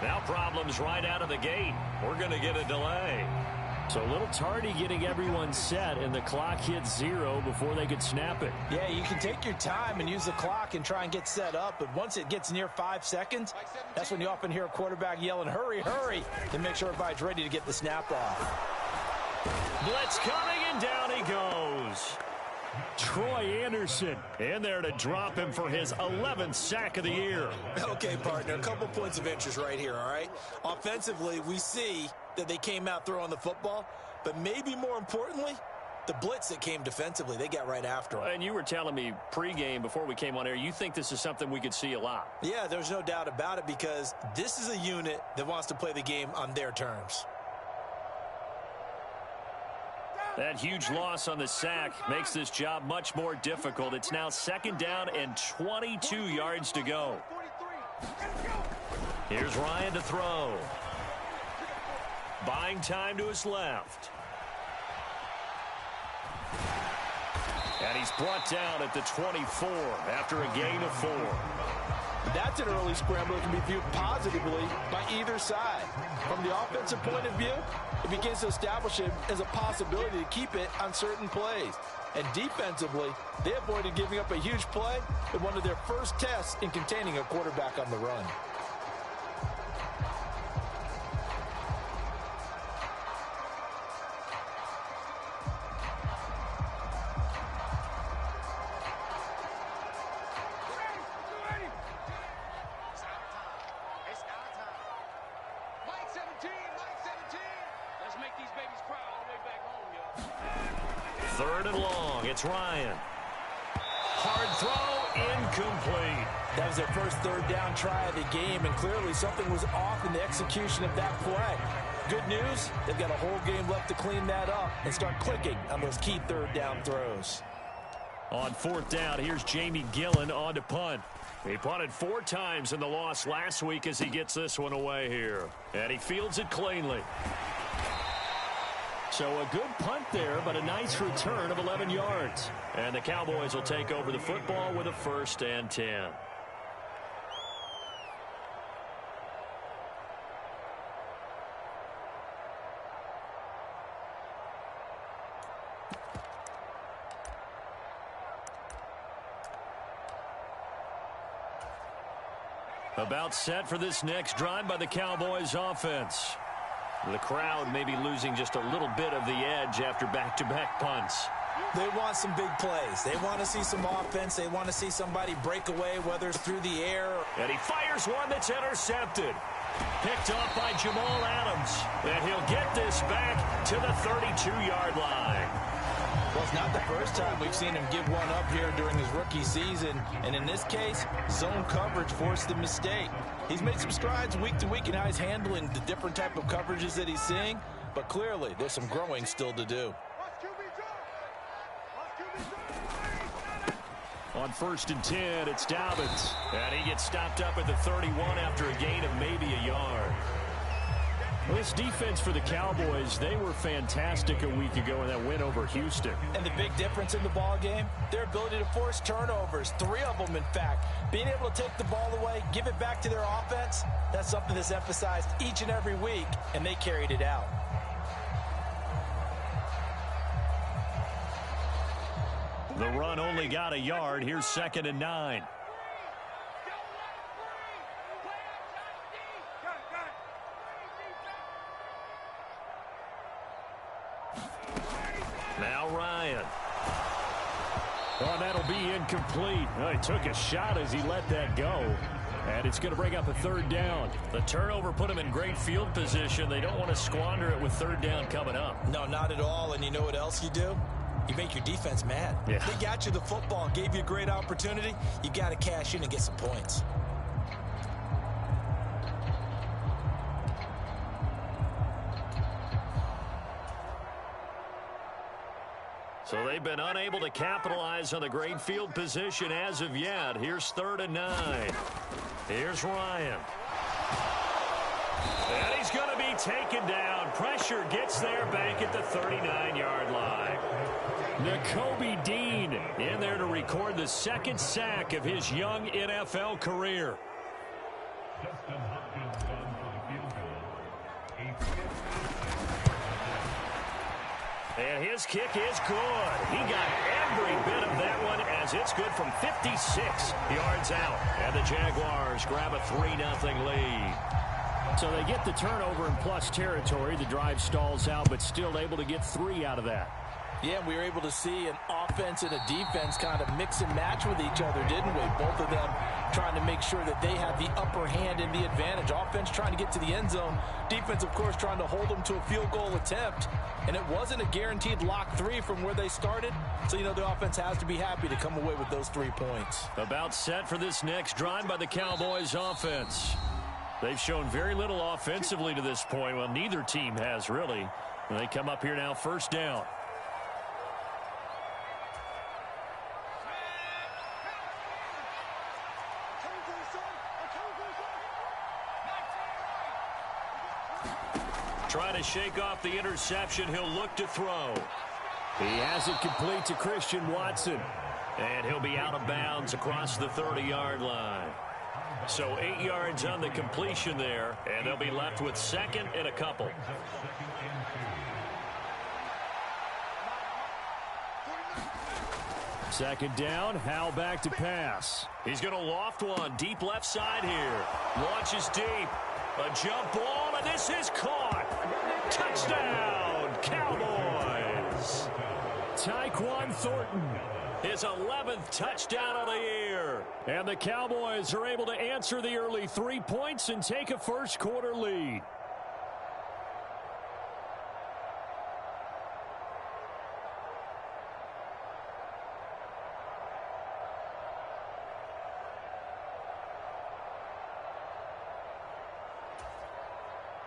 Now problems right out of the gate. We're going to get a delay. So a little tardy getting everyone set, and the clock hit 0 before they could snap it. Yeah, you can take your time and use the clock and try and get set up, but once it gets near 5 seconds, that's when you often hear a quarterback yelling, hurry, hurry, to make sure everybody's ready to get the snap off. Blitz coming, and down he goes. Troy Anderson in there to drop him for his 11th sack of the year. Okay, partner, a couple points of interest right here, all right? Offensively, we see that they came out throwing the football, but maybe more importantly, the blitz that came defensively, they got right after him. And you were telling me pregame before we came on air, you think this is something we could see a lot. Yeah, there's no doubt about it because this is a unit that wants to play the game on their terms. That huge loss on the sack makes this job much more difficult. It's now 2nd down and 22 yards to go. Here's Ryan to throw. Buying time to his left. And he's brought down at the 24 after a gain of 4. That's an early scramble that can be viewed positively by either side. From the offensive point of view, it begins to establish it as a possibility to keep it on certain plays. And defensively, they avoided giving up a huge play in one of their first tests in containing a quarterback on the run. It's Ryan. Hard throw, incomplete. That was their first 3rd down try of the game, and clearly something was off in the execution of that play. Good news, they've got a whole game left to clean that up and start clicking on those key 3rd down throws. On 4th down, here's Jamie Gillen on to punt. He punted 4 times in the loss last week as he gets this one away here. And he fields it cleanly. So a good punt there, but a nice return of 11 yards. And the Cowboys will take over the football with a 1st and 10. About set for this next drive by the Cowboys offense. The crowd may be losing just a little bit of the edge after back-to-back punts. They want some big plays. They want to see some offense. They want to see somebody break away, whether it's through the air. And he fires one that's intercepted. Picked off by Jamal Adams. And he'll get this back to the 32-yard line. Well, it's not the first time we've seen him give one up here during his rookie season. And in this case, zone coverage forced the mistake. He's made some strides week to week in how he's handling the different type of coverages that he's seeing. But clearly, there's some growing still to do. On 1st and 10, it's Dobbins. And he gets stopped up at the 31 after a gain of maybe a yard. Well, this defense for the Cowboys, they were fantastic a week ago in that win over Houston. And the big difference in the ball game, their ability to force turnovers, 3 of them in fact. Being able to take the ball away, give it back to their offense, that's something that's emphasized each and every week, and they carried it out. The run only got a yard. Here's 2nd and 9. Now Ryan. Oh, that'll be incomplete. Oh, he took a shot as he let that go. And it's going to bring up a 3rd down. The turnover put him in great field position. They don't want to squander it with 3rd down coming up. No, not at all. And you know what else you do? You make your defense mad. Yeah. They got you the football, gave you a great opportunity. You got to cash in and get some points. So they've been unable to capitalize on the great field position as of yet. Here's 3rd and 9. Here's Ryan. And he's going to be taken down. Pressure gets there back at the 39-yard line. Nakobe Dean in there to record the 2nd sack of his young NFL career. And his kick is good. He got every bit of that one as it's good from 56 yards out. And the Jaguars grab a 3-0 lead. So they get the turnover in plus territory. The drive stalls out, but still able to get 3 out of that. Yeah, we were able to see an offense and a defense kind of mix and match with each other, didn't we? Both of them trying to make sure that they have the upper hand and the advantage. Offense trying to get to the end zone. Defense, of course, trying to hold them to a field goal attempt. And it wasn't a guaranteed lock 3 from where they started. So, you know, the offense has to be happy to come away with those 3 points. About set for this next drive by the Cowboys offense. They've shown very little offensively to this point. Well, neither team has really. They come up here now, first down. Trying to shake off the interception. He'll look to throw. He has it complete to Christian Watson. And he'll be out of bounds across the 30-yard line. So 8 yards on the completion there. And they'll be left with second and a couple. Second down, Howell back to pass. He's going to loft one deep left side here. Launches deep. A jump ball, and this is caught. Touchdown, Cowboys. Tyquan Thornton, his 11th touchdown of the year. And the Cowboys are able to answer the early 3 points and take a first quarter lead.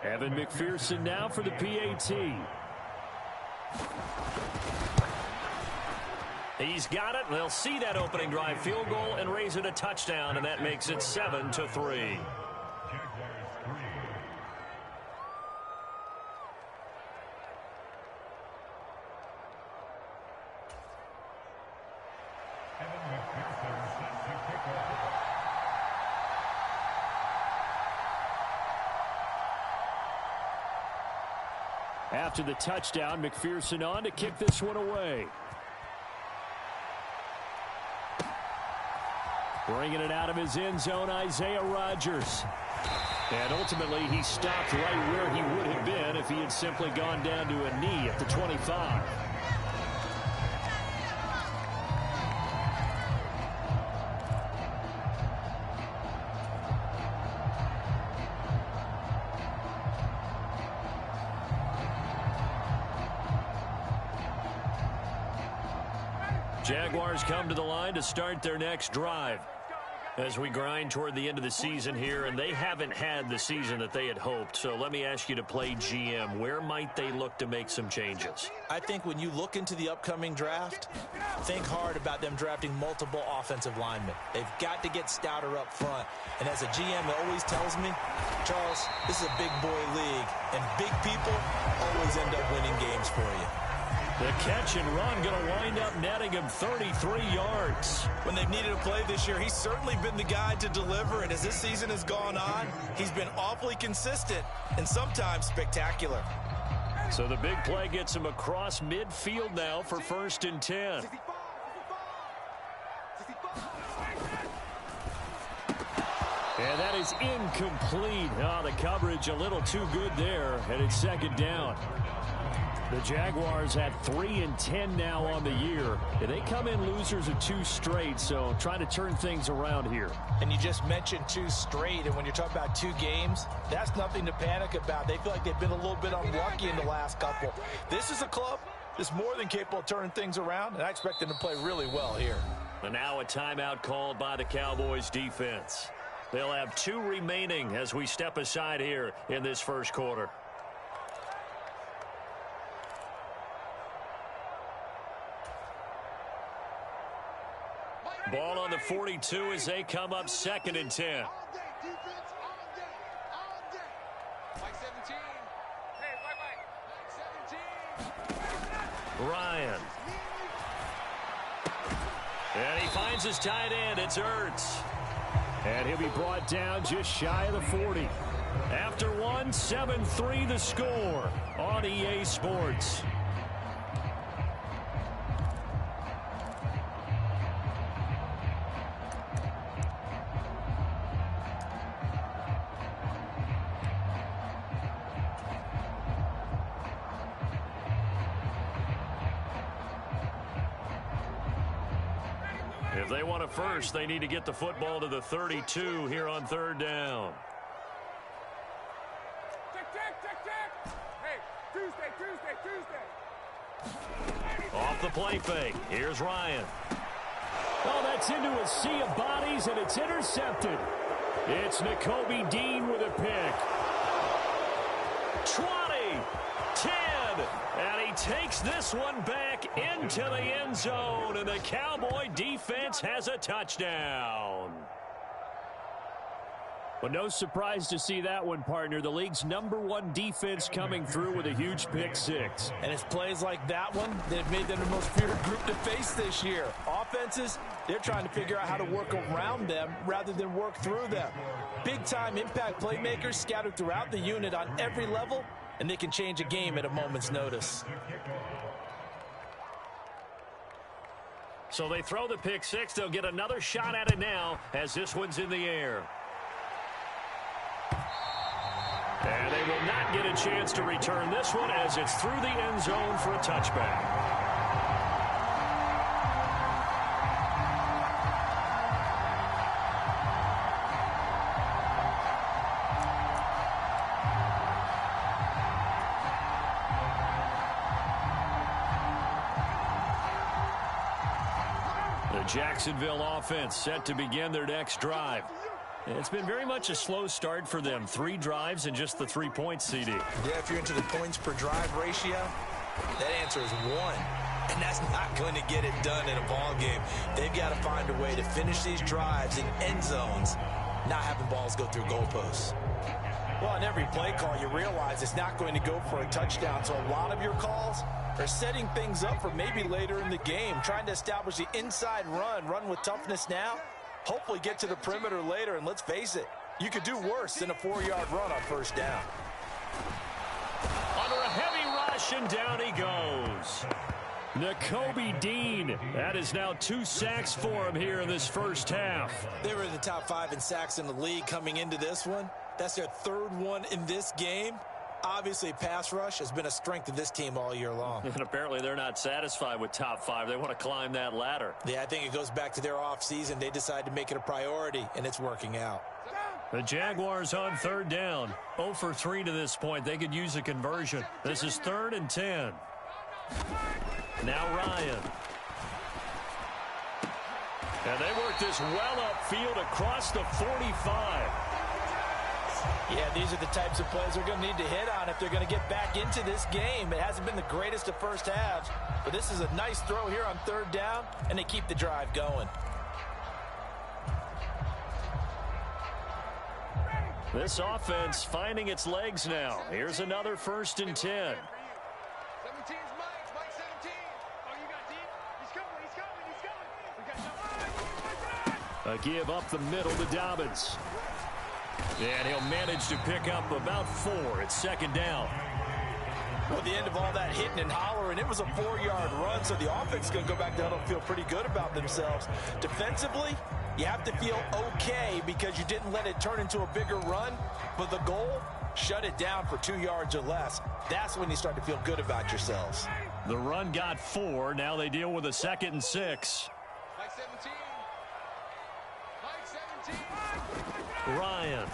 Evan McPherson now for the PAT. He's got it. They'll see that opening drive field goal and raise it a touchdown, and that makes it 7-3. After the touchdown, McPherson on to kick this one away. Bringing it out of his end zone, Isaiah Rodgers. And ultimately, he stopped right where he would have been if he had simply gone down to a knee at the 25. Jaguars come to the line to start their next drive as we grind toward the end of the season here, and they haven't had the season that they had hoped. So let me ask you to play GM. Where might they look to make some changes? I think when you look into the upcoming draft, think hard about them drafting multiple offensive linemen. They've got to get stouter up front. And as a GM, it always tells me, Charles, this is a big boy league, and big people always end up winning games for you. The catch and run going to wind up netting him 33 yards. When they've needed a play this year, he's certainly been the guy to deliver. And as this season has gone on, he's been awfully consistent and sometimes spectacular. So the big play gets him across midfield now for 1st and 10. And that is incomplete. Oh, the coverage a little too good there, and it's 2nd down. The Jaguars at 3-10 now on the year. They come in losers of 2 straight, so trying to turn things around here. And you just mentioned 2 straight, and when you're talking about 2 games, that's nothing to panic about. They feel like they've been a little bit unlucky in the last couple. This is a club that's more than capable of turning things around, and I expect them to play really well here. And now a timeout called by the Cowboys defense. They'll have 2 remaining as we step aside here in this first quarter. Ball on the 42 as they come up 2nd and 10. Ryan. And he finds his tight end. It's Ertz. And he'll be brought down just shy of the 40. After one, 7-3 the score on EA Sports. If they want a first, they need to get the football to the 32 here on third down. Hey, Tuesday. Off the play fake. Here's Ryan. Oh, that's into a sea of bodies, and it's intercepted. It's Nakobe Dean with a pick. 20, 10, and he takes this one back into the end zone, and the Cowboy defense has a touchdown. Well, no surprise to see that one, partner. The league's #1 defense coming through with a huge pick six. And it's plays like that one that have made them the most feared group to face this year. Offenses, they're trying to figure out how to work around them rather than work through them. Big-time impact playmakers scattered throughout the unit on every level, and they can change a game at a moment's notice. So they throw the pick six. They'll get another shot at it now as this one's in the air. And they will not get a chance to return this one as it's through the end zone for a touchback. The Jacksonville offense set to begin their next drive. It's been very much a slow start for them. 3 drives and just the 3 points, CD. Yeah, if you're into the points per drive ratio, that answer is 1. And that's not going to get it done in a ball game. They've got to find a way to finish these drives in end zones, not having balls go through goalposts. Well, on every play call, you realize it's not going to go for a touchdown. So a lot of your calls are setting things up for maybe later in the game, trying to establish the inside run with toughness now. Hopefully get to the perimeter later, and let's face it, you could do worse than a 4-yard run on first down. Under a heavy rush, and down he goes. Nakobe Dean. That is now 2 sacks for him here in this first half. They were in the top 5 in sacks in the league coming into this one. That's their 3rd one in this game. Obviously, pass rush has been a strength of this team all year long. And apparently they're not satisfied with top 5. They want to climb that ladder. Yeah, I think it goes back to their offseason. They decided to make it a priority, and it's working out. The Jaguars on third down. 0 for 3 to this point. They could use a conversion. This is 3rd and 10. Now Ryan. And they work this well upfield across the 45. Yeah, these are the types of plays they're going to need to hit on if they're going to get back into this game. It hasn't been the greatest of first halves, but this is a nice throw here on third down, and they keep the drive going. This offense finding its legs now. Here's another 1st and 10. 17's Mike 17. Oh, you got deep. He's coming. A give up the middle to Dobbins. And he'll manage to pick up about 4. It's 2nd down. Well, at the end of all that hitting and hollering, it was a 4-yard run, so the offense is going to go back down and feel pretty good about themselves. Defensively, you have to feel okay because you didn't let it turn into a bigger run, but the goal, shut it down for 2 yards or less. That's when you start to feel good about yourselves. The run got 4. Now they deal with a 2nd and 6. Mike 17. Mike 17. Ryan.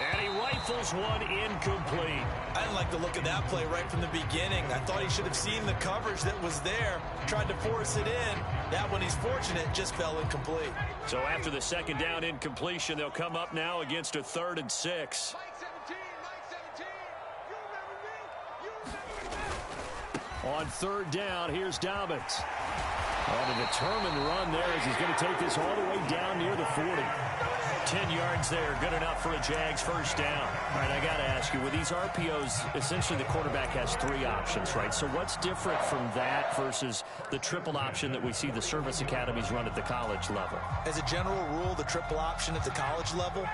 And he rifles one incomplete. I didn't like the look of that play right from the beginning. I thought he should have seen the coverage that was there, tried to force it in. That one, he's fortunate, just fell incomplete. So after the 2nd down incompletion, they'll come up now against a 3rd and 6. Mike 17. Mike 17. You remember me. On third down, here's Dobbins. On a determined run there as he's going to take this all the way down near the 40. 10 yards there, good enough for a Jags 1st down. All right, I got to ask you, with these RPOs, essentially the quarterback has 3 options, right? So what's different from that versus the triple option that we see the service academies run at the college level? As a general rule, the triple option at the college level,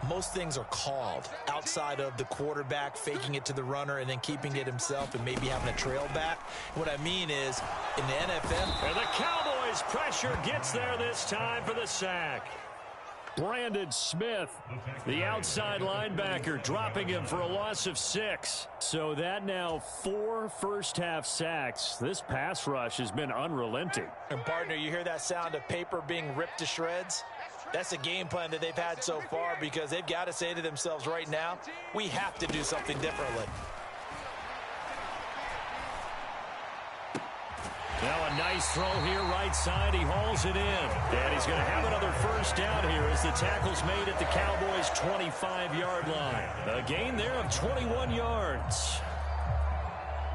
most things are called outside of the quarterback faking it to the runner and then keeping it himself and maybe having a trail back. What I mean is, in the NFL... And the Cowboys' pressure gets there this time for the sack. Brandon Smith, the outside linebacker, dropping him for a loss of 6. So that now 4 first-half sacks. This pass rush has been unrelenting. And, partner, you hear that sound of paper being ripped to shreds? That's the game plan that they've had so far because they've got to say to themselves right now, we have to do something differently. Now a nice throw here right side. He hauls it in. And he's going to have another first down here as the tackle's made at the Cowboys' 25-yard line. A gain there of 21 yards.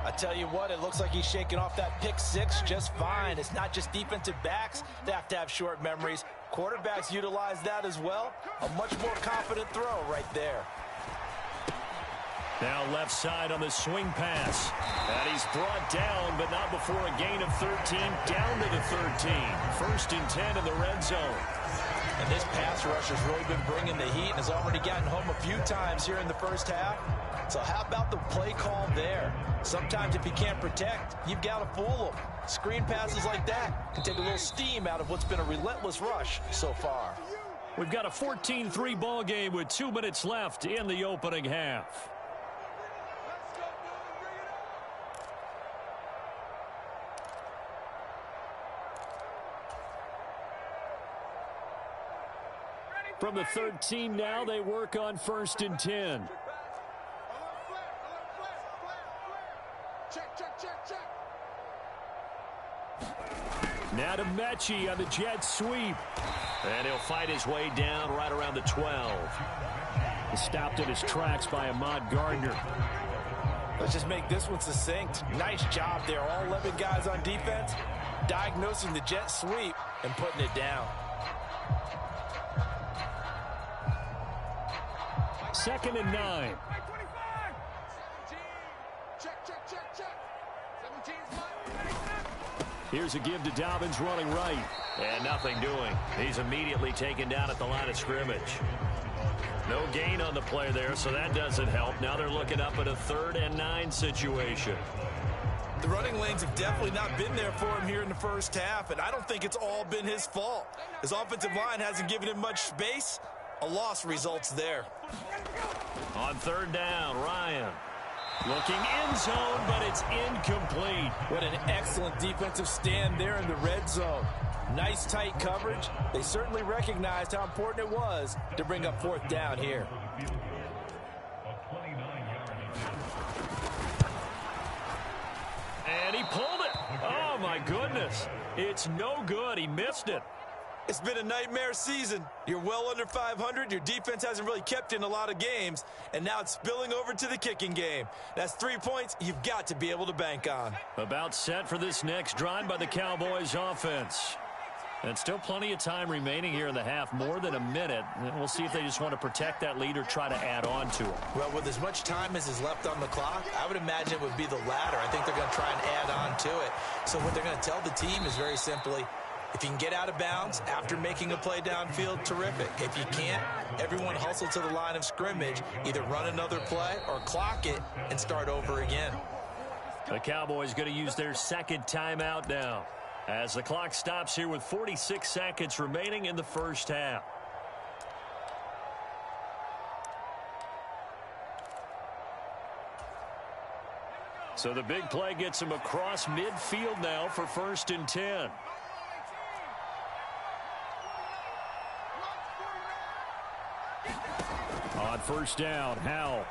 I tell you what, it looks like he's shaking off that pick 6 just fine. It's not just defensive backs that have to have short memories. Quarterbacks utilize that as well. A much more confident throw right there. Now left side on the swing pass. And he's brought down, but not before a gain of 13, down to the 13. 1st and 10 in the red zone. And this pass rush has really been bringing the heat and has already gotten home a few times here in the first half. So how about the play call there? Sometimes if you can't protect, you've got to fool them. Screen passes like that can take a little steam out of what's been a relentless rush so far. We've got a 14-3 ball game with 2 minutes left in the opening half. From the 13 now, they work on 1st and 10. Now to Mechie on the jet sweep. And he'll fight his way down right around the 12. He's stopped in his tracks by Ahmad Gardner. Let's just make this one succinct. Nice job there. All 11 guys on defense diagnosing the jet sweep and putting it down. 2nd and 9. Here's a give to Dobbins running right. And nothing doing. He's immediately taken down at the line of scrimmage. No gain on the play there, so that doesn't help. Now they're looking up at a 3rd and 9 situation. The running lanes have definitely not been there for him here in the first half, and I don't think it's all been his fault. His offensive line hasn't given him much space. A loss results there. On 3rd down, Ryan. Looking end zone, but it's incomplete. What an excellent defensive stand there in the red zone. Nice tight coverage. They certainly recognized how important it was to bring up 4th down here. And he pulled it. Oh, my goodness. It's no good. He missed it. It's been a nightmare season. You're well under 500. Your defense hasn't really kept in a lot of games, and now it's spilling over to the kicking game. That's 3 points you've got to be able to bank on. About set for this next drive by the Cowboys offense. And still plenty of time remaining here in the half, more than a minute. And we'll see if they just want to protect that lead or try to add on to it. Well, with as much time as is left on the clock, I would imagine it would be the latter. I think they're going to try and add on to it. So what they're going to tell the team is very simply, if you can get out of bounds after making a play downfield, terrific. If you can't, everyone hustle to the line of scrimmage, either run another play or clock it and start over again. The Cowboys going to use their 2nd timeout now, as the clock stops here with 46 seconds remaining in the first half. So the big play gets him across midfield now for 1st and 10. On 1st down, Howell.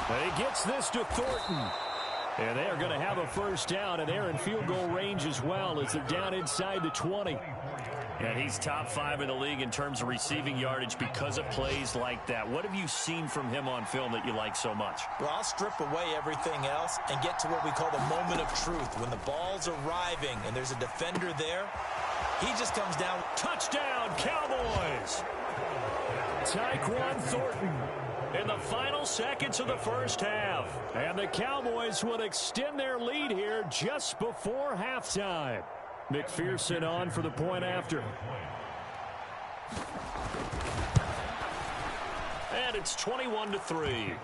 And he gets this to Thornton. And they are going to have a 1st down, and they're in field goal range as well as they're down inside the 20. And he's top 5 in the league in terms of receiving yardage because of plays like that. What have you seen from him on film that you like so much? Well, I'll strip away everything else and get to what we call the moment of truth. When the ball's arriving and there's a defender there, he just comes down. Touchdown, Cowboys! Tyquan Thornton in the final seconds of the first half. And the Cowboys would extend their lead here just before halftime. McPherson on for the point after. And it's 21-3.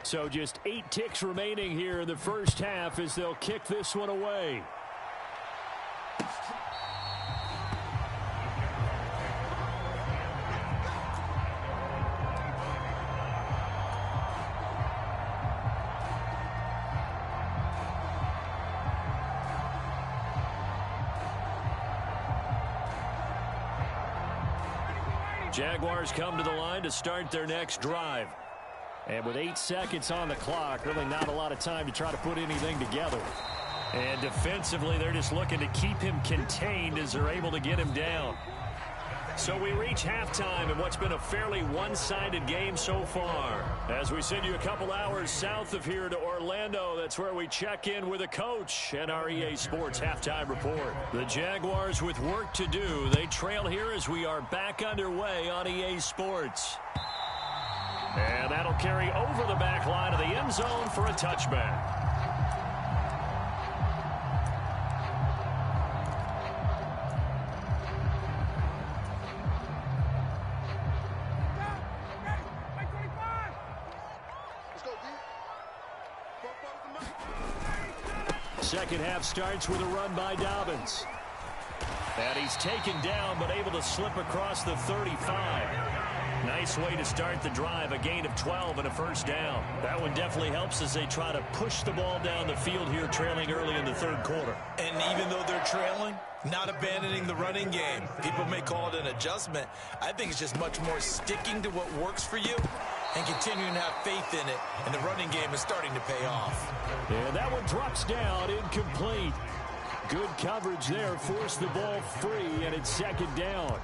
So just 8 ticks remaining here in the first half as they'll kick this one away. Jaguars come to the line to start their next drive. And with 8 seconds on the clock, really not a lot of time to try to put anything together. And defensively, they're just looking to keep him contained as they're able to get him down. So we reach halftime in what's been a fairly one-sided game so far. As we send you a couple hours south of here to Orlando, that's where we check in with a coach and our EA Sports halftime report. The Jaguars with work to do. They trail here as we are back underway on EA Sports. And that'll carry over the back line of the end zone for a touchback. Second half starts with a run by Dobbins. And he's taken down but able to slip across the 35. Nice way to start the drive, a gain of 12 and a first down. That one definitely helps as they try to push the ball down the field here, trailing early in the third quarter. And even though they're trailing, not abandoning the running game. People may call it an adjustment. I think it's just much more sticking to what works for you and continuing to have faith in it. And the running game is starting to pay off. And that one drops down, incomplete. Good coverage there, forced the ball free, and it's second down.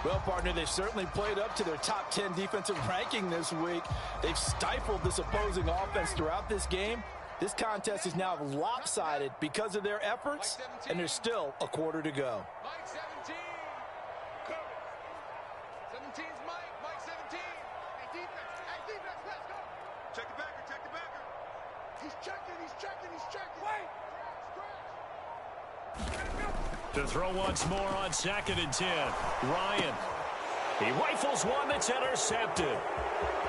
Well, partner, they've certainly played up to their top 10 defensive ranking this week. They've stifled this opposing offense throughout this game. This contest is now lopsided because of their efforts, and there's still a quarter to go. Mike 17. 17's Mike. Mike 17. Hey, defense. Hey, defense, let's go. Check the backer. Check the backer. He's checking. He's checking. He's checking. Wait. To throw once more on 2nd and 10. Ryan. He rifles one that's intercepted.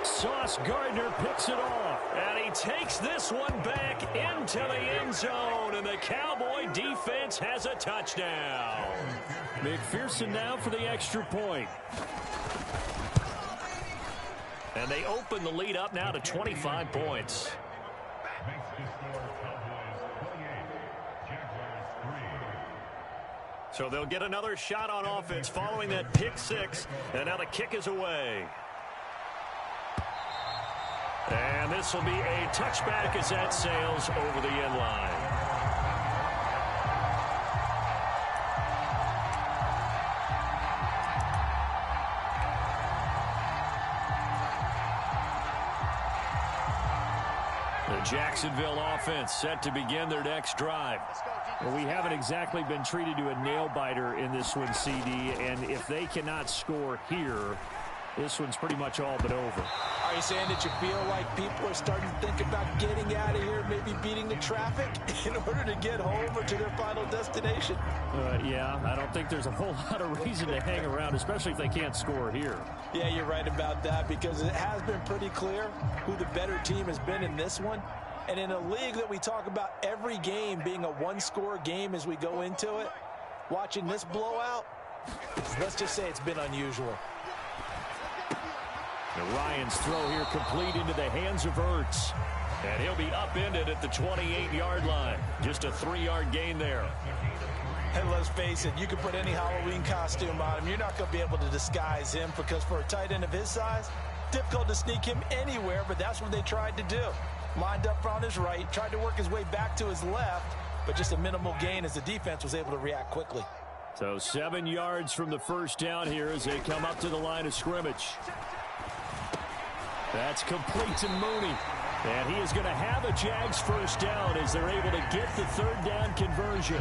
Sauce Gardner picks it off. And he takes this one back into the end zone. And the Cowboy defense has a touchdown. McPherson now for the extra point. And they open the lead up now to 25 points. So they'll get another shot on offense following that pick 6. And now the kick is away. And this will be a touchback as that sails over the end line. The Jacksonville offense set to begin their next drive. Well, we haven't exactly been treated to a nail-biter in this one, CD, and if they cannot score here, this one's pretty much all but over. Are you saying that you feel like people are starting to think about getting out of here, maybe beating the traffic in order to get home or to their final destination? Yeah, I don't think there's a whole lot of reason to hang around, especially if they can't score here. Yeah, you're right about that because it has been pretty clear who the better team has been in this one. And in a league that we talk about every game being a one-score game as we go into it, watching this blowout, let's just say it's been unusual. And Ryan's throw here complete into the hands of Ertz. And he'll be upended at the 28-yard line. Just a 3-yard gain there. And let's face it, you can put any Halloween costume on him. You're not going to be able to disguise him because for a tight end of his size, difficult to sneak him anywhere, but that's what they tried to do. Lined up on his right, tried to work his way back to his left, but just a minimal gain as the defense was able to react quickly. So 7 yards from the first down here as they come up to the line of scrimmage. That's complete to Mooney. And he is going to have a Jags first down as they're able to get the third down conversion.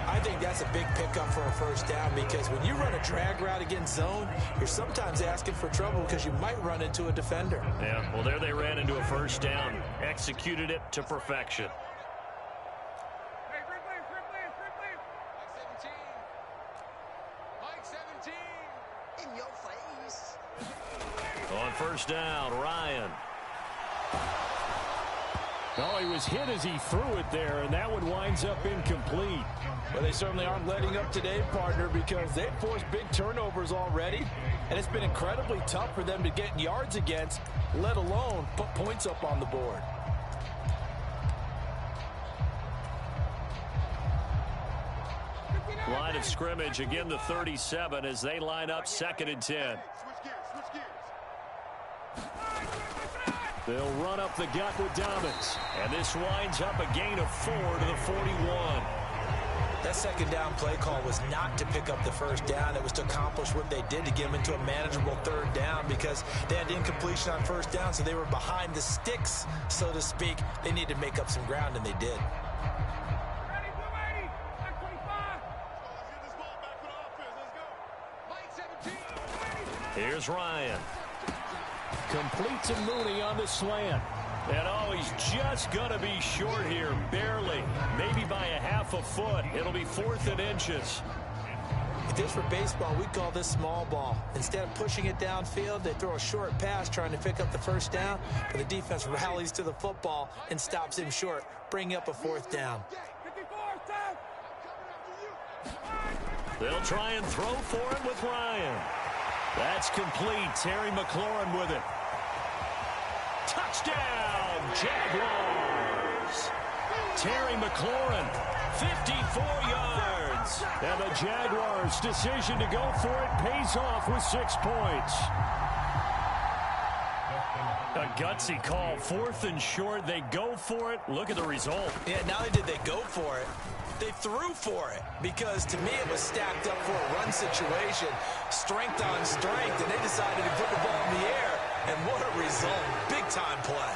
I think that's a big pickup for a first down because when you run a drag route against zone, you're sometimes asking for trouble because you might run into a defender. Yeah, well, there they ran into a first down. Executed it to perfection. Hey, Ripley. Mike 17. In your face. On first down, Ryan. Oh, he was hit as he threw it there, and that one winds up incomplete. Well, they certainly aren't letting up today, partner, because they've forced big turnovers already, and it's been incredibly tough for them to get yards against, let alone put points up on the board. Line of scrimmage, again the 37 as they line up 2nd and 10. They'll run up the gut with Dobbins. And this winds up a gain of 4 to the 41. That second down play call was not to pick up the first down. It was to accomplish what they did to get them into a manageable 3rd down because they had incompletion on 1st down, so they were behind the sticks, so to speak. They needed to make up some ground, and they did. Here's Ryan. Complete to Mooney on the slant. And oh, he's just going to be short here, barely. Maybe by a half a foot. It'll be 4th and inches. If this were baseball, we'd call this small ball. Instead of pushing it downfield, they throw a short pass trying to pick up the 1st down, but the defense rallies to the football and stops him short, bringing up a 4th down. They'll try and throw for him with Ryan. That's complete. Terry McLaurin with it. Touchdown, Jaguars. Terry McLaurin, 54 yards. And the Jaguars' decision to go for it pays off with 6 points. A gutsy call. 4th and short. They go for it. Look at the result. Yeah, not only did they go for it, they threw for it because, to me, it was stacked up for a run situation, strength on strength, and they decided to put the ball in the air. And what a result. Big-time play.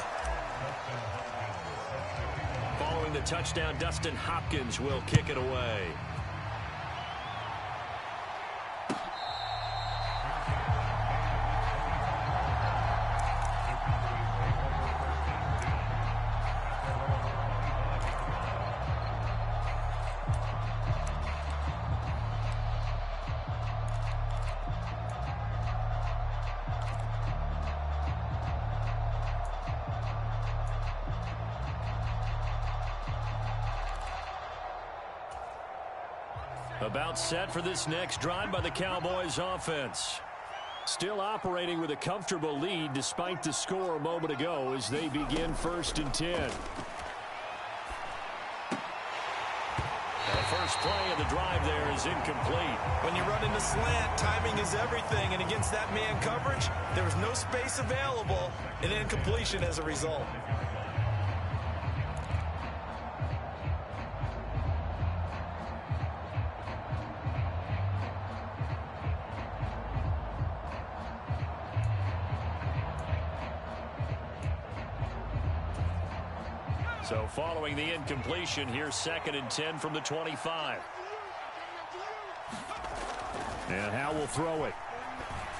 Following the touchdown, Dustin Hopkins will kick it away. About set for this next drive by the Cowboys offense. Still operating with a comfortable lead despite the score a moment ago as they begin 1st and 10. The first play of the drive there is incomplete. When you run in the slant, timing is everything, and against that man coverage, there was no space available, and incompletion as a result. So following the incompletion, here's 2nd and 10 from the 25. And Howe will throw it.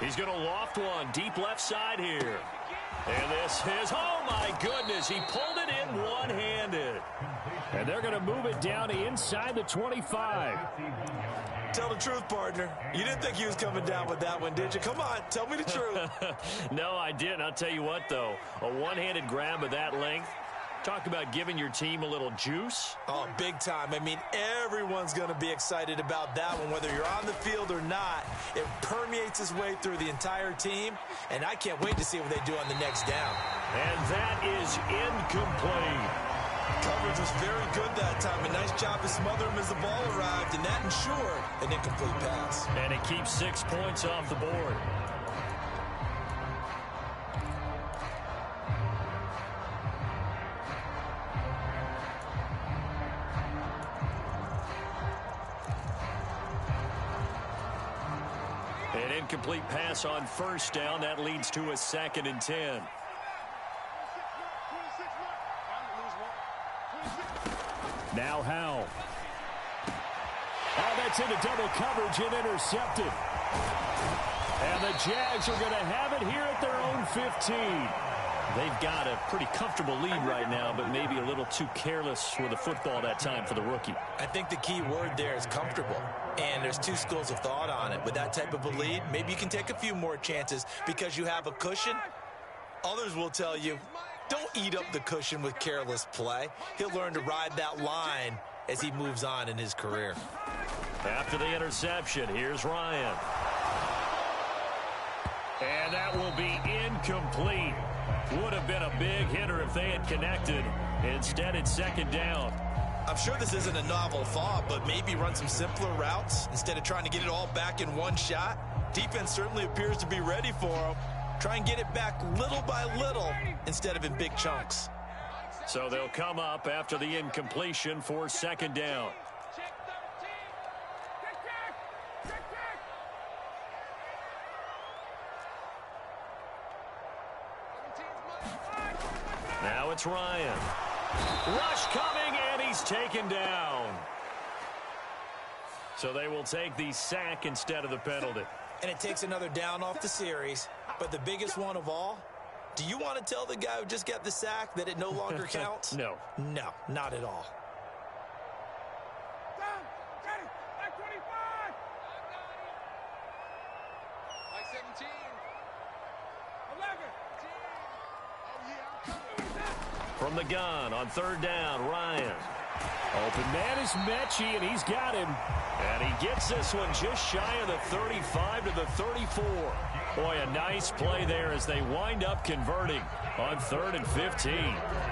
He's going to loft one deep left side here. And this is, oh my goodness, he pulled it in one-handed. And they're going to move it down to inside the 25. Tell the truth, partner. You didn't think he was coming down with that one, did you? Come on, tell me the truth. No, I didn't. I'll tell you what, though. A one-handed grab of that length. Talk about giving your team a little juice. Oh, big time. I mean, everyone's going to be excited about that one, whether you're on the field or not. It permeates its way through the entire team, and I can't wait to see what they do on the next down. And that is incomplete. Coverage was very good that time. A nice job to smother him as the ball arrived, and that ensured an incomplete pass. And it keeps 6 points off the board. An incomplete pass on 1st down. That leads to a 2nd and 10. Now Howe. Oh, that's into double coverage and intercepted. And the Jags are going to have it here at their own 15. They've got a pretty comfortable lead right now, but maybe a little too careless with the football that time for the rookie. I think the key word there is comfortable. And there's 2 schools of thought on it. With that type of a lead, maybe you can take a few more chances because you have a cushion. Others will tell you, Don't eat up the cushion with careless play. He'll learn to ride that line as he moves on in his career. After the interception, here's Ryan. And that will be incomplete. Would have been a big hitter if they had connected. Instead, it's second down. I'm sure this isn't a novel thought, but maybe run some simpler routes instead of trying to get it all back in one shot. Defense certainly appears to be ready for him. Try and get it back little by little instead of in big chunks. So they'll come up after the incompletion for second down. Now it's Ryan. Rush coming, and he's taken down. So they will take the sack instead of the penalty. And it takes another down off the series. But the biggest one of all, do you want to tell the guy who just got the sack that it no longer counts? No. No, not at all. Back 25. Like 17. 11. Oh, yeah. From the gun on third down, Ryan. Open man is Mechie, and he's got him. And he gets this one just shy of the 35 to the 34. Boy, a nice play there as they wind up converting on 3rd and 15.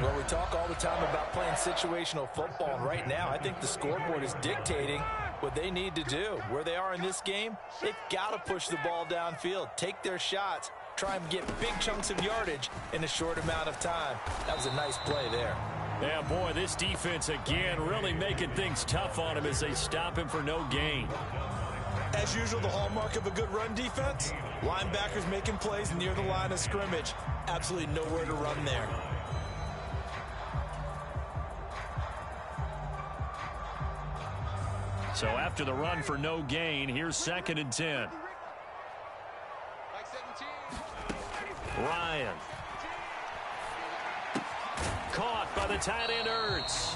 Well, we talk all the time about playing situational football, and right now I think the scoreboard is dictating what they need to do. Where they are in this game, they've got to push the ball downfield, take their shots, try and get big chunks of yardage in a short amount of time. That was a nice play there. Yeah, boy, this defense again really making things tough on him as they stop him for no gain. As usual, the hallmark of a good run defense, linebackers making plays near the line of scrimmage. Absolutely nowhere to run there. So after the run for no gain, here's 2nd and 10. Like 17. Ryan. Caught by the tight end Ertz.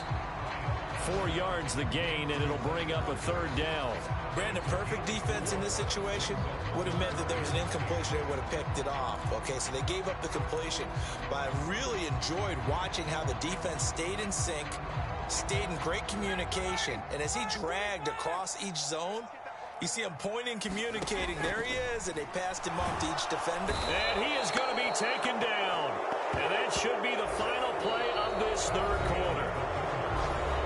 4 yards the gain, and it'll bring up a 3rd down. Brandon, perfect defense in this situation would have meant that there was an incompletion. They would have picked it off. Okay, so they gave up the completion. But I really enjoyed watching how the defense stayed in sync, stayed in great communication. And as he dragged across each zone, you see him pointing, communicating. There he is, and they passed him off to each defender. And he is going to be taken down. And that should be the final play of this 3rd quarter.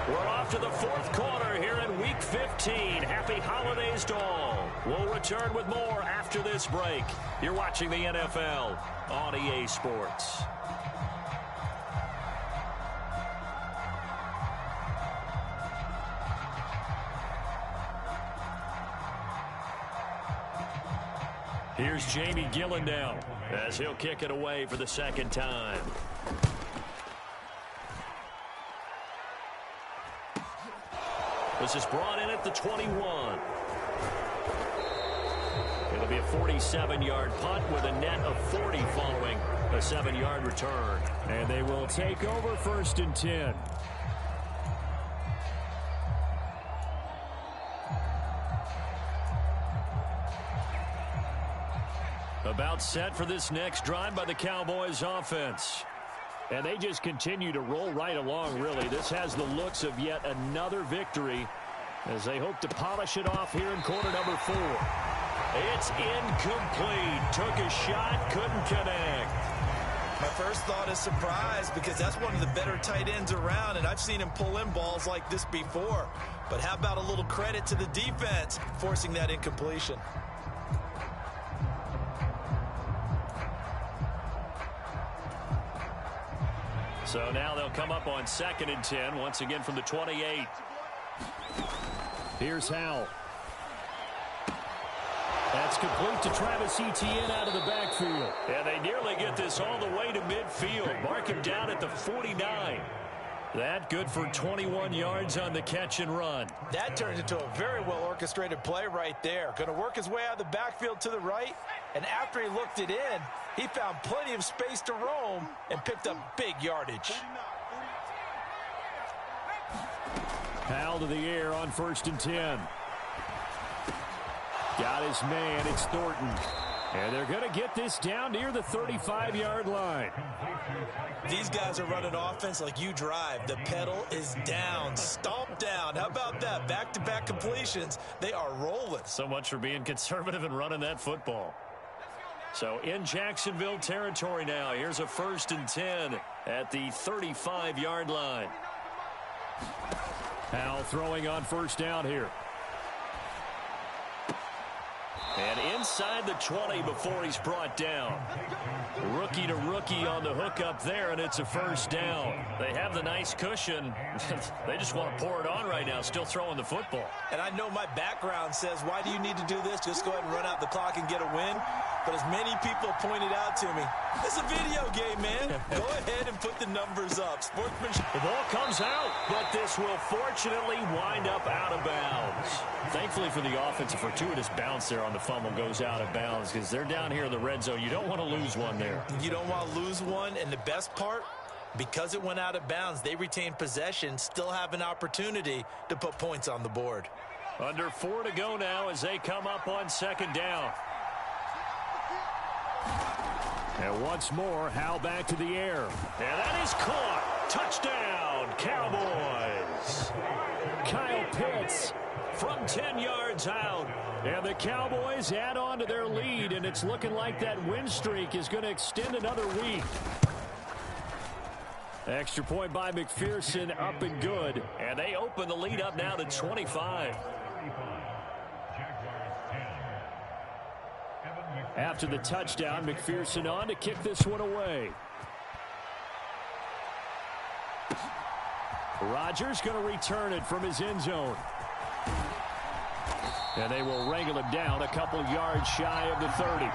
We're off to the 4th quarter here in Week 15. Happy holidays to all. We'll return with more after this break. You're watching the NFL on EA Sports. Here's Jamie Gillendow as he'll kick it away for the 2nd time. This is brought in at the 21. It'll be a 47-yard punt with a net of 40 following a 7-yard return. And they will take over 1st and 10. About set for this next drive by the Cowboys offense. And they just continue to roll right along, really. This has the looks of yet another victory as they hope to polish it off here in quarter number 4. It's incomplete. Took a shot, couldn't connect. My first thought is surprise because that's one of the better tight ends around, and I've seen him pull in balls like this before. But how about a little credit to the defense forcing that incompletion? So now they'll come up on 2nd and 10, once again from the 28. Here's Howell. That's complete to Travis Etienne out of the backfield. And they nearly get this all the way to midfield. Mark him down at the 49. That good for 21 yards on the catch and run. That turned into a very well-orchestrated play right there. Going to work his way out of the backfield to the right, and after he looked it in, he found plenty of space to roam and picked up big yardage. Howell to the air on 1st and 10. Got his man. It's Thornton. And they're going to get this down near the 35-yard line. These guys are running offense like you drive. The pedal is down, stomp down. How about that? Back-to-back completions. They are rolling. So much for being conservative and running that football. So in Jacksonville territory now. Here's a 1st and 10 at the 35-yard line. Howell throwing on 1st down here. And inside the 20 before he's brought down. Rookie to rookie on the hook up there, and it's a 1st down. They have the nice cushion. They just want to pour it on right now, still throwing the football. And I know my background says, why do you need to do this? Just go ahead and run out the clock and get a win. But as many people pointed out to me, it's a video game, man. Go ahead and put the numbers up. Sportsmanship. The ball comes out, but this will fortunately wind up out of bounds. Thankfully for the offense, a fortuitous bounce there on the fumble goes out of bounds because they're down here in the red zone. You don't want to lose one there. You don't want to lose one, and the best part, because it went out of bounds, they retain possession, still have an opportunity to put points on the board. Under 4 to go now as they come up on 2nd down. And once more, Howell back to the air. And that is caught. Touchdown, Cowboys. Kyle Pitts from 10 yards out. And the Cowboys add on to their lead, and it's looking like that win streak is going to extend another week. Extra point by McPherson, up and good. And they open the lead up now to 25. After the touchdown, McPherson on to kick this one away. Rodgers going to return it from his end zone. And they will wrangle him down a couple yards shy of the 30.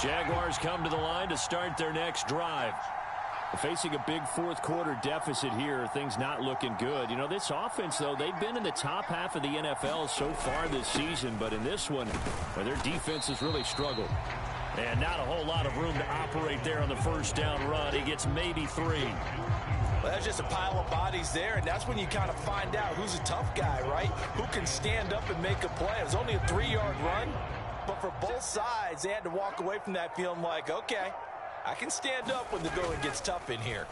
Jaguars come to the line to start their next drive. Facing a big 4th quarter deficit here, things not looking good. You know, this offense, though, they've been in the top half of the NFL so far this season, but in this one, their defense has really struggled. And not a whole lot of room to operate there on the 1st down run. He gets maybe 3. Well, that's just a pile of bodies there, and that's when you kind of find out who's a tough guy, right? Who can stand up and make a play. It was only a 3-yard run, but for both sides, they had to walk away from that feeling like, okay, I can stand up when the going gets tough in here.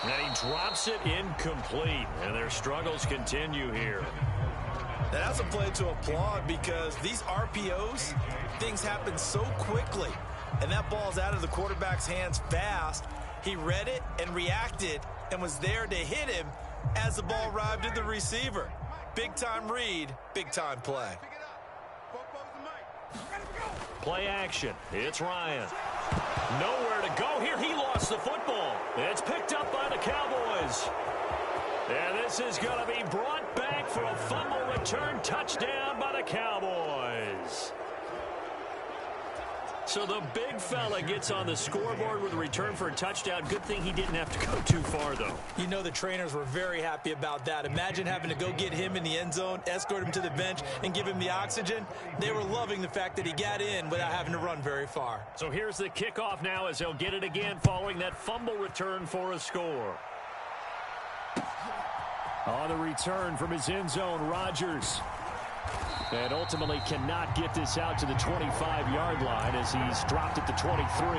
And he drops it incomplete, and their struggles continue here. Now, that's a play to applaud because these RPOs, things happen so quickly, and that ball's out of the quarterback's hands fast. He read it and reacted and was there to hit him as the ball arrived at the receiver. Big-time read, big-time play. Play action. It's Ryan. Nowhere to go here. He lost the football. It's picked up by the Cowboys. And this is going to be brought back for a fumble return touchdown by the Cowboys. So the big fella gets on the scoreboard with a return for a touchdown. Good thing he didn't have to go too far, though. You know the trainers were very happy about that. Imagine having to go get him in the end zone, escort him to the bench, and give him the oxygen. They were loving the fact that he got in without having to run very far. So here's the kickoff now as they'll get it again following that fumble return for a score. On the return from his end zone, Rodgers. And ultimately cannot get this out to the 25-yard line as he's dropped at the 23.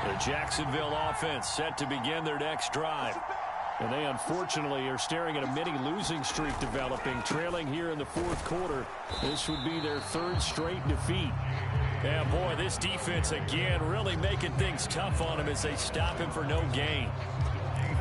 The Jacksonville offense set to begin their next drive. And they unfortunately are staring at a mini losing streak developing, trailing here in the 4th quarter. This would be their 3rd straight defeat. Yeah, boy, this defense again really making things tough on him as they stop him for no gain.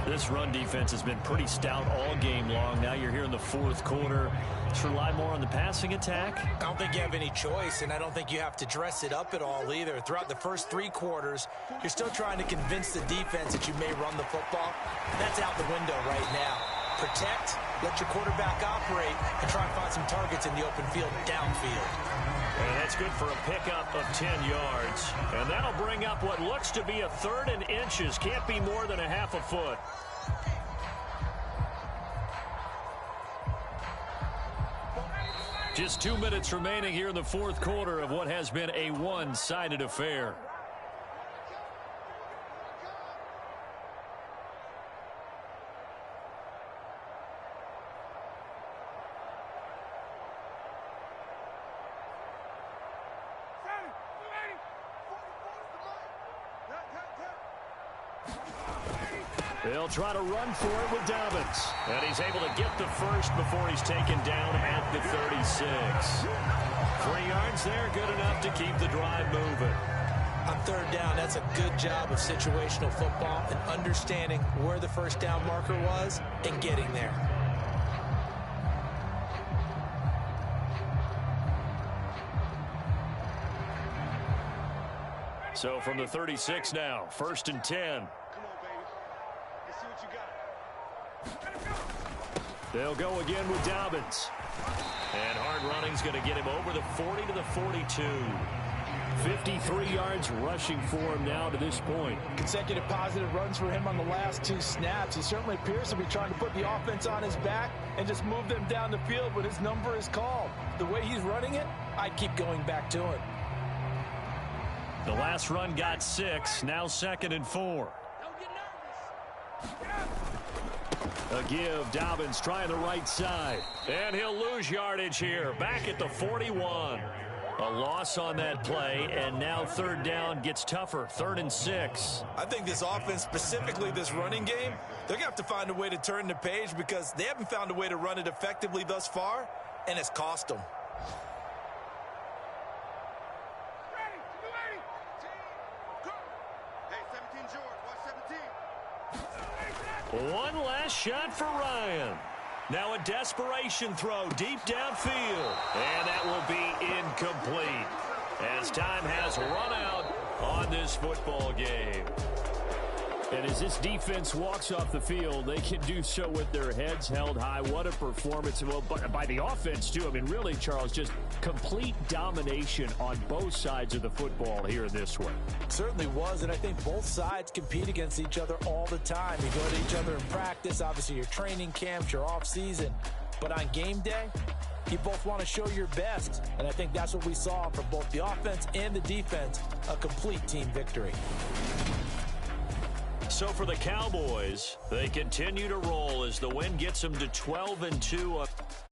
This run defense has been pretty stout all game long. Now you're here in the 4th quarter. Let's rely more on the passing attack. I don't think you have any choice, and I don't think you have to dress it up at all either. Throughout the first 3 quarters, you're still trying to convince the defense that you may run the football. That's out the window right now. Protect, let your quarterback operate, and try and find some targets in the open field downfield. And that's good for a pickup of 10 yards. And that'll bring up what looks to be a 3rd and inches. Can't be more than a half a foot. Just 2 minutes remaining here in the fourth quarter of what has been a one-sided affair. They'll try to run for it with Dobbins. And he's able to get the first before he's taken down at the 36. 3 yards there, good enough to keep the drive moving. On third down, that's a good job of situational football and understanding where the first down marker was and getting there. So from the 36 now, 1st and 10. They'll go again with Dobbins. And hard running's going to get him over the 40 to the 42. 53 yards rushing for him now to this point. Consecutive positive runs for him on the last 2 snaps. He certainly appears to be trying to put the offense on his back and just move them down the field when his number is called. The way he's running it, I'd keep going back to him. The last run got 6, now 2nd and 4. A give, Dobbins trying the right side. And he'll lose yardage here, back at the 41. A loss on that play, and now third down gets tougher, 3rd and 6. I think this offense, specifically this running game, they're going to have to find a way to turn the page because they haven't found a way to run it effectively thus far, and it's cost them. One last shot for Ryan. Now a desperation throw deep downfield. And that will be incomplete as time has run out on this football game. And as this defense walks off the field, they can do so with their heads held high. What a performance. Well, by the offense, too. I mean, really, Charles, just complete domination on both sides of the football here in this one. Certainly was, and I think both sides compete against each other all the time. You go to each other in practice, obviously your training camps, your off-season. But on game day, you both want to show your best. And I think that's what we saw from both the offense and the defense, a complete team victory. So for the Cowboys, they continue to roll as the win gets them to 12-2.